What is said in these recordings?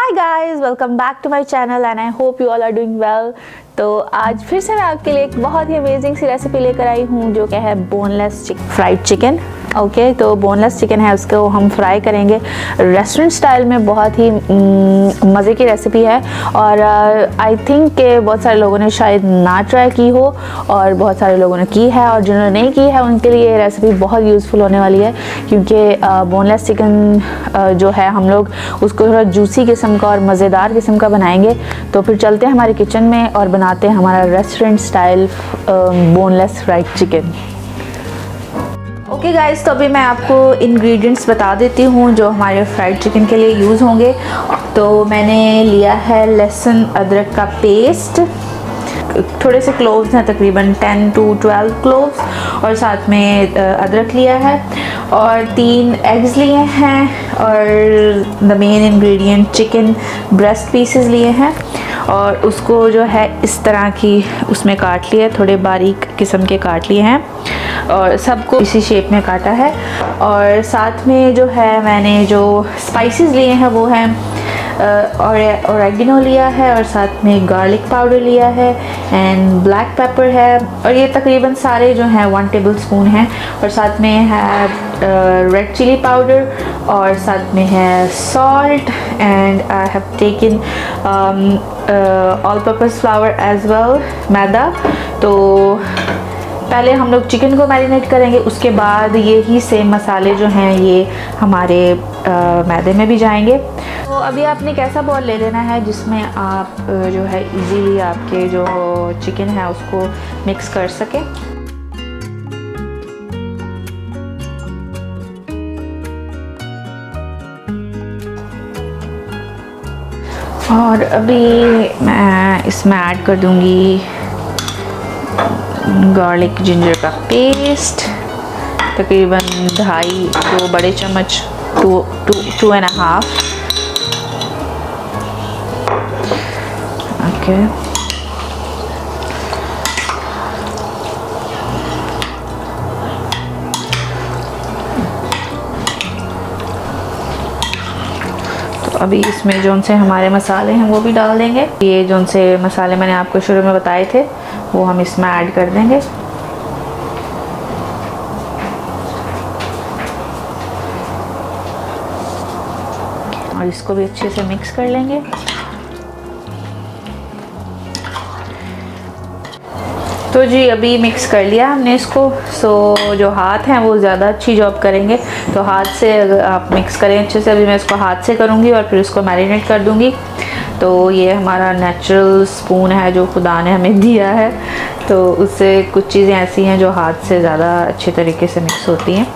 Hi guys, welcome back to my channel and I hope you all are doing well. तो आज फिर से मैं आपके लिए एक बहुत ही अमेजिंग सी रेसिपी लेकर आई हूँ जो क्या है बोनलेस फ्राइड चिकन। ओके, तो बोनलेस चिकन है, उसको हम फ्राई करेंगे रेस्टोरेंट स्टाइल में। बहुत ही मज़े की रेसिपी है और आई थिंक के बहुत सारे लोगों ने शायद ना ट्राई की हो और बहुत सारे लोगों ने की है, और जिन्होंने नहीं की है उनके लिए ये रेसिपी बहुत यूज़फुल होने वाली है, क्योंकि बोनलेस चिकन जो है हम लोग उसको थोड़ा जूसी किस्म का और मज़ेदार किस्म का बनाएंगे। तो फिर चलते हैं हमारे किचन में और बनाते हैं हमारा restaurant style boneless fried chicken. Okay guys, तो अभी मैं आपको इंग्रेडिएंट्स बता देती हूँ जो हमारे फ्राइड चिकन के लिए यूज़ होंगे। तो मैंने लिया है लहसुन अदरक का पेस्ट, थोड़े से क्लोव्स हैं, तकरीबन 10 to 12 क्लोव्स, और साथ में अदरक लिया है और 3 एग्स लिए हैं, और the main ingredient chicken breast pieces लिए हैं, और उसको जो है इस तरह की उसमें काट लिया, थोड़े बारीक किस्म के काट लिए हैं और सबको इसी शेप में काटा है। और साथ में जो है मैंने जो स्पाइसेस लिए हैं वो हैं ऑरेगनो लिया है, और साथ में गार्लिक पाउडर लिया है एंड ब्लैक पेपर है, और ये तकरीबन सारे जो हैं 1 टेबलस्पून हैं, और साथ में है रेड चिली पाउडर, और साथ में है salt, and I have taken all purpose flour as well, maida. तो पहले हम लोग चिकन को मैरिनेट करेंगे, उसके बाद यही सेम मसाले जो हैं ये हमारे मैदे में भी जाएंगे। तो अभी आपने कैसा बॉल ले लेना है जिसमें आप जो है इजीली आपके जो चिकन है उसको मिक्स कर सकें। और अभी मैं इसमें ऐड कर दूंगी गार्लिक जिंजर का पेस्ट, तकरीबन 2.5 बड़े चम्मच, 2.5। ओके, तो अभी इसमें जो से हमारे मसाले हैं वो भी डाल देंगे। ये जो से मसाले मैंने आपको शुरू में बताए थे वो हम इसमें ऐड कर देंगे। और इसको भी अच्छे से मिक्स कर लेंगे। तो जी अभी मिक्स कर लिया हमने इसको। सो जो हाथ हैं वो ज़्यादा अच्छी जॉब करेंगे, तो हाथ से अगर आप मिक्स करें अच्छे से। अभी मैं इसको हाथ से करूँगी और फिर इसको मैरिनेट कर दूँगी। तो ये हमारा नेचुरल स्पून है जो खुदा ने हमें दिया है, तो उससे कुछ चीज़ें ऐसी हैं जो हाथ से ज़्यादा अच्छे तरीके से मिक्स होती हैं।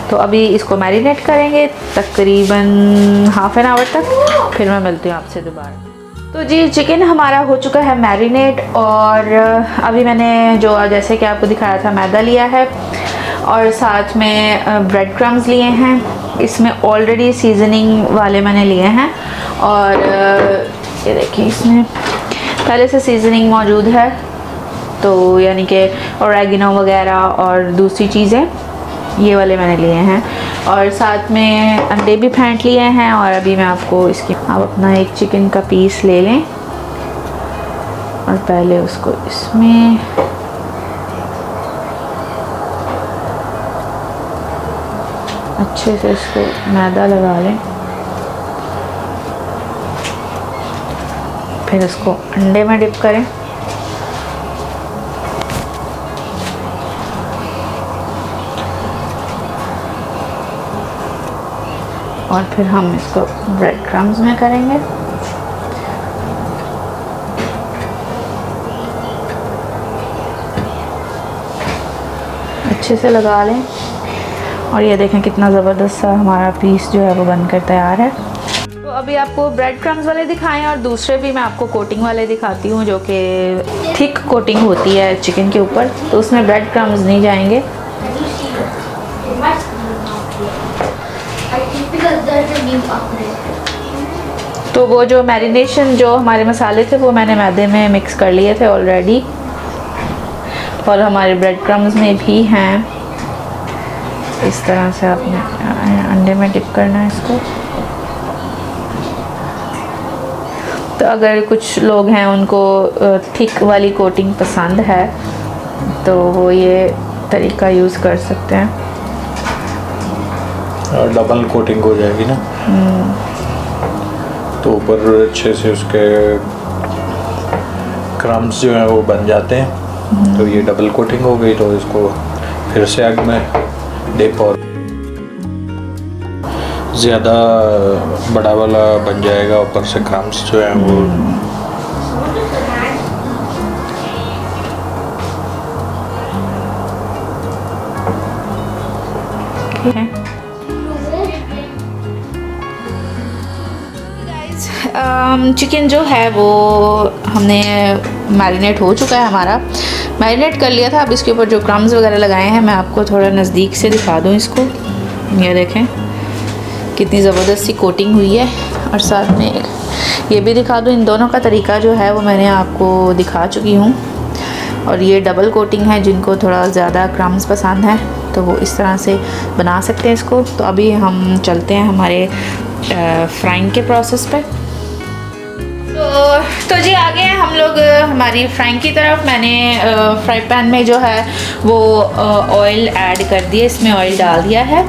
तो अभी इसको मैरिनेट करेंगे तकरीबन हाफ एन आवर तक, फिर मैं मिलती हूँ आपसे दोबारा। तो जी चिकन हमारा हो चुका है मैरिनेट, और अभी मैंने जो जैसे कि आपको दिखाया था मैदा लिया है, और साथ में ब्रेड क्रम्स लिए हैं। इसमें ऑलरेडी सीजनिंग वाले मैंने लिए हैं, और ये देखिए इसमें पहले से सीजनिंग मौजूद है, तो यानी कि ऑरेगनो वगैरह और दूसरी चीज़ें ये वाले मैंने लिए हैं, और साथ में अंडे भी फेंट लिए हैं। और अभी मैं आपको इसकी, आप अपना एक चिकन का पीस ले लें और पहले उसको इसमें अच्छे से इसको मैदा लगा लें, फिर इसको अंडे में डिप करें, और फिर हम इसको ब्रेड क्रम्स में करेंगे। अच्छे से लगा लें, और ये देखें कितना ज़बरदस्त सा हमारा पीस जो है वो बनकर तैयार है। तो अभी आपको ब्रेड क्रम्स वाले दिखाएं, और दूसरे भी मैं आपको कोटिंग वाले दिखाती हूँ जो कि थिक कोटिंग होती है चिकन के ऊपर, तो उसमें ब्रेड क्रम्स नहीं जाएंगे। तो वो जो मैरिनेशन जो हमारे मसाले थे वो मैंने मैदे में मिक्स कर लिए थे ऑलरेडी, और हमारे ब्रेड क्रम्स में भी हैं। इस तरह से आपने अंडे में डिप करना है इसको। तो अगर कुछ लोग हैं उनको थिक वाली कोटिंग पसंद है तो वो ये तरीका यूज़ कर सकते हैं। डबल कोटिंग हो जाएगी ना, तो ऊपर अच्छे से उसके क्रम्स जो हैं वो बन जाते हैं। तो ये डबल कोटिंग हो गई, तो इसको फिर से एग में डिप और ज़्यादा बड़ा वाला बन जाएगा, ऊपर से क्रम्स जो हैं वो चिकन जो है वो हमने मैरिनेट हो चुका है, हमारा मैरिनेट कर लिया था। अब इसके ऊपर जो क्रम्स वगैरह लगाए हैं मैं आपको थोड़ा नज़दीक से दिखा दूँ इसको। ये देखें कितनी ज़बरदस्त सी कोटिंग हुई है, और साथ में ये भी दिखा दूँ, इन दोनों का तरीका जो है वो मैंने आपको दिखा चुकी हूँ। और ये डबल कोटिंग है, जिनको थोड़ा ज़्यादा क्रम्स पसंद है तो वो इस तरह से बना सकते हैं इसको। तो अभी हम चलते हैं हमारे फ्राइंग के प्रोसेस पे। तो जी आगे हैं हम लोग हमारी फ्राइंग की तरफ। मैंने फ्राई पैन में जो है वो ऑयल ऐड कर दिया, इसमें ऑयल डाल दिया है।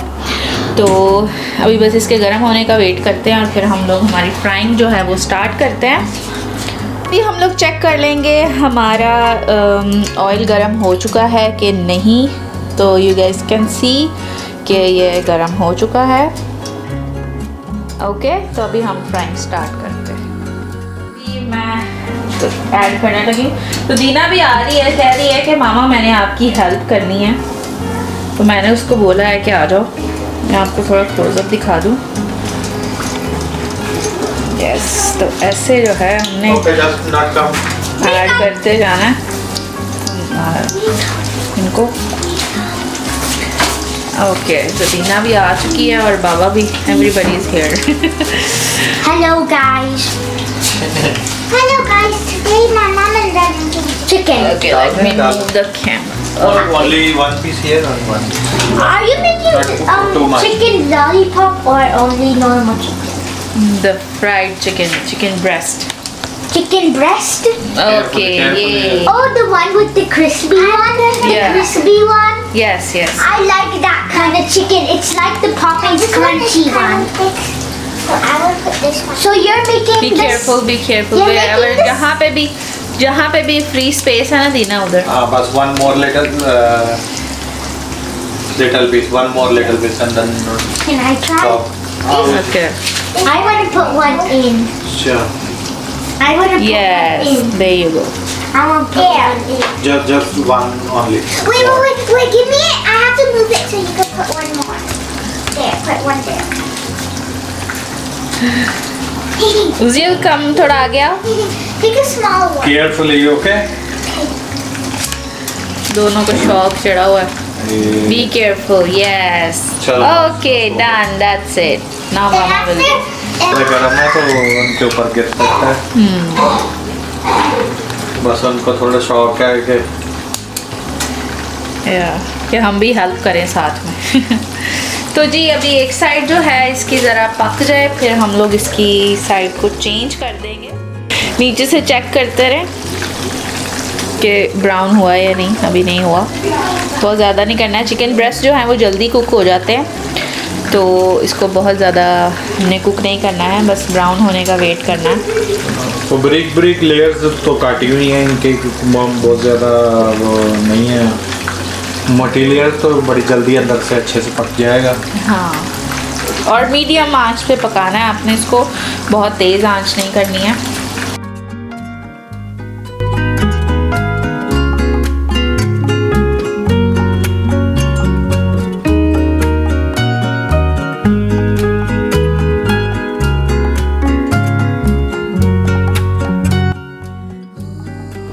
तो अभी बस इसके गर्म होने का वेट करते हैं और फिर हम लोग हमारी फ्राइंग जो है वो स्टार्ट करते हैं। अभी हम लोग चेक कर लेंगे हमारा ऑयल गर्म हो चुका है कि नहीं। तो यू गाइस कैन सी कि ये गर्म हो चुका है। ओके, तो अभी हम फ्राइंग स्टार्ट करते हैं। अभी मैं तो ऐड करने लगी, तो दीना भी आ रही है, कह रही है कि मामा मैंने आपकी हेल्प करनी है। तो मैंने उसको बोला है कि आ जाओ, मैं आपको थोड़ा क्लोजअप दिखा दूँ। यस, तो ऐसे जो है हमने ऐड करते जाना है इनको। ओके, तो दीना भी आ चुकी है और बाबा भी, everybody is here. Hello guys. Hello guys. Today my mom and dad are making chicken. Okay, let me move the camera. only one piece here and one. Are you making too much. chicken lollipop or only normal chicken? The fried chicken, chicken breast. Chicken breast? Okay, yay. Oh, the one with the crispy one? The Yeah. crispy one? Yes, yes. I like that kind of chicken. It's like the Popeyes crunchy one. So I will put this one. So you're making Be this. careful, be careful. You're Wherever, making this- जहाँ पे भी free space है ना दीना उधर। बस one more little piece, one more little piece and then Can I try? stop. Okay. I want to put one in. Sure. I want to put Yes, one in. there you go. I want to put one in. Just one only. Wait, give me it. I have to move it so you can put one more. There, put one there. उजिल कम थोड़ा आ गया। Pick a small one. Carefully, okay? दोनों को शौक चढ़ा हुआ है। Be careful, yes. चलो। Okay, done. That's it. Now And mama will after, go. ये गरम है तो उनके ऊपर गिर सकता है। बस उनको थोड़ा शौक है कि कि हम भी हेल्प करें साथ में। तो जी अभी एक साइड जो है इसकी ज़रा पक जाए, फिर हम लोग इसकी साइड को चेंज कर देंगे। नीचे से चेक करते रहें कि ब्राउन हुआ है या नहीं। अभी नहीं हुआ, बहुत ज़्यादा नहीं करना है। चिकन ब्रेस्ट जो है वो जल्दी कुक हो जाते हैं, तो इसको बहुत ज़्यादा हमने कुक नहीं करना है, बस ब्राउन होने का वेट करना है। तो ब्रिक लेयर्स तो काटी हुई हैं इनके, बहुत ज़्यादा वो नहीं है। मटेरियल तो बड़ी जल्दी अंदर से अच्छे से पक जाएगा। हाँ, और मीडियम आंच पे पकाना है आपने इसको, बहुत तेज़ आंच नहीं करनी है।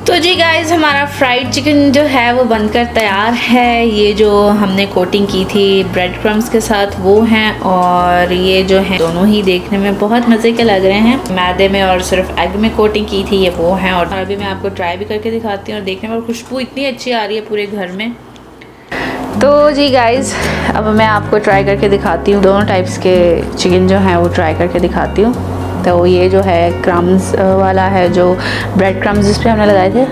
तो जी गाइस हमारा फ्राइड चिकन जो है वो बनकर तैयार है। ये जो हमने कोटिंग की थी ब्रेड क्रम्स के साथ वो हैं, और ये जो हैं दोनों ही देखने में बहुत मज़े के लग रहे हैं। मैदे में और सिर्फ एग में कोटिंग की थी ये वो हैं, और अभी मैं आपको ट्राई भी करके दिखाती हूँ। और देखने में खुशबू इतनी अच्छी आ रही है पूरे घर में। तो जी गाइस अब मैं आपको ट्राई करके दिखाती हूँ, दोनों टाइप्स के चिकन जो हैं वो ट्राई करके दिखाती हूँ। तो ये जो है क्रम्स वाला है, जो ब्रेड क्रम्स जिस पे हमने लगाए थे।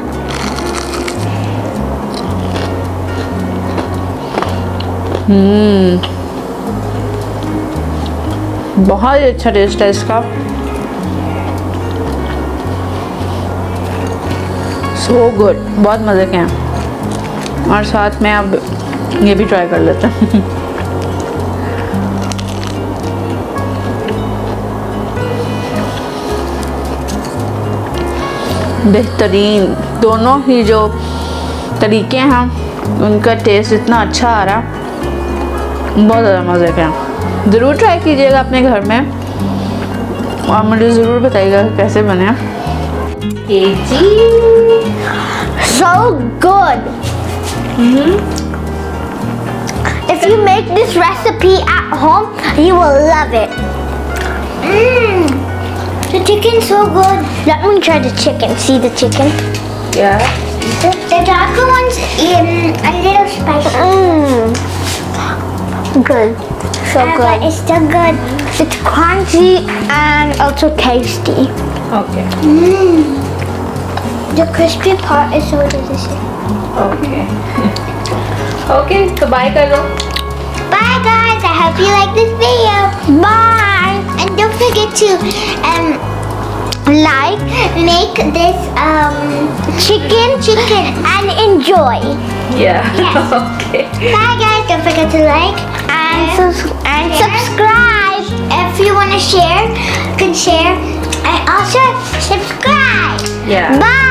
बहुत ही अच्छा टेस्ट है इसका, सो गुड, बहुत मज़े के हैं। और साथ में अब ये भी ट्राई कर लेते हैं। बेहतरीन, दोनों ही जो तरीके हैं उनका टेस्ट इतना अच्छा आ रहा, बहुत ज़्यादा मज़े के हैं। ज़रूर ट्राई कीजिएगा अपने घर में और मुझे ज़रूर बताइएगा कैसे बने। So good. If you make this recipe at home, you will love it. The chicken's so good. Let me try the chicken. See the chicken? Yeah. The darker one's a little spicy. Good. So good. But it's still good. It's crunchy and also tasty. Okay. The crispy part is so delicious. Okay. Okay, तो bye कर लो। Bye guys. I hope you like this video. Bye. And don't forget to make this chicken and enjoy. Yeah. Yes. Okay. Bye guys. Don't forget to like and subscribe. If you want to share, you can share and also subscribe. Yeah. Bye.